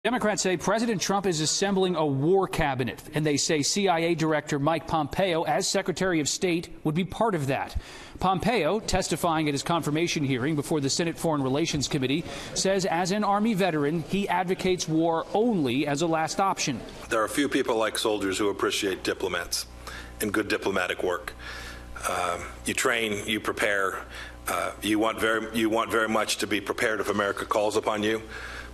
Democrats say President Trump is assembling a war cabinet, and they say CIA Director Mike Pompeo, as Secretary of State, would be part of that. Pompeo, testifying at his confirmation hearing before the Senate Foreign Relations Committee, says as an Army veteran, he advocates war only as a last option. There are a few people like soldiers who appreciate diplomats and good diplomatic work. You train, you prepare, you want very much to be prepared if America calls upon you.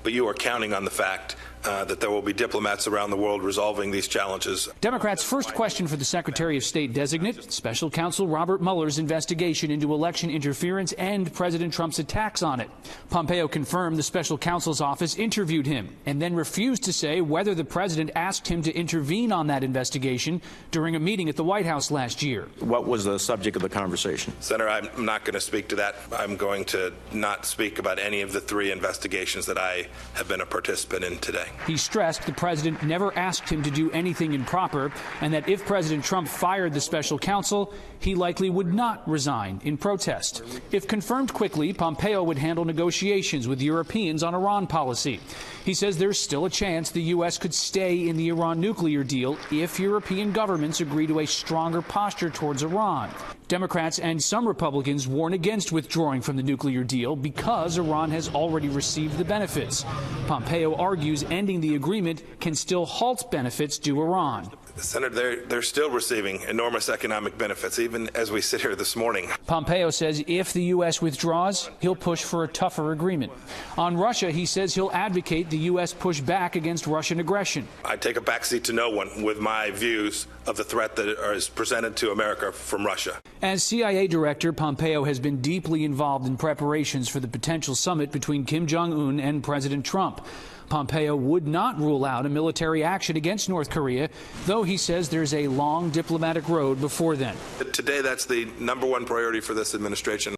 But you are counting on the fact that there will be diplomats around the world resolving these challenges. Democrats' first question for the Secretary of State designate, Special Counsel Robert Mueller's investigation into election interference and President Trump's attacks on it. Pompeo confirmed the Special Counsel's office interviewed him and then refused to say whether the president asked him to intervene on that investigation during a meeting at the White House last year. What was the subject of the conversation? Senator, I'm not going to speak to that. I'm going to not speak about any of the three investigations that I have been a participant in today. He stressed the president never asked him to do anything improper and that if President Trump fired the special counsel, he likely would not resign in protest. If confirmed quickly, Pompeo would handle negotiations with Europeans on Iran policy. He says there's still a chance the U.S. could stay in the Iran nuclear deal if European governments agree to a stronger posture towards Iran. Democrats and some Republicans warn against withdrawing from the nuclear deal because Iran has already received the benefits. Pompeo argues ending the agreement can still halt benefits due Iran. Senator, they're still receiving enormous economic benefits, even as we sit here this morning. Pompeo says if the U.S. withdraws, he'll push for a tougher agreement. On Russia, he says he'll advocate the U.S. push back against Russian aggression. I take a backseat to no one with my views of the threat that is presented to America from Russia. As CIA Director, Pompeo has been deeply involved in preparations for the potential summit between Kim Jong-un and President Trump. Pompeo would not rule out a military action against North Korea, though he says there's a long diplomatic road before then. Today, that's the #1 priority for this administration.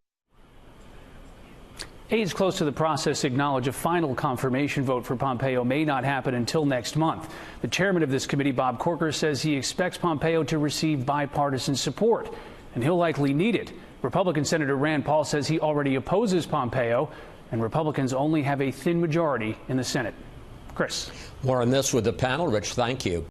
Aides close to the process acknowledge a final confirmation vote for Pompeo may not happen until next month. The chairman of this committee, Bob Corker, says he expects Pompeo to receive bipartisan support, and he'll likely need it. Republican Senator Rand Paul says he already opposes Pompeo, and Republicans only have a thin majority in the Senate. Chris. More on this with the panel. Rich, thank you.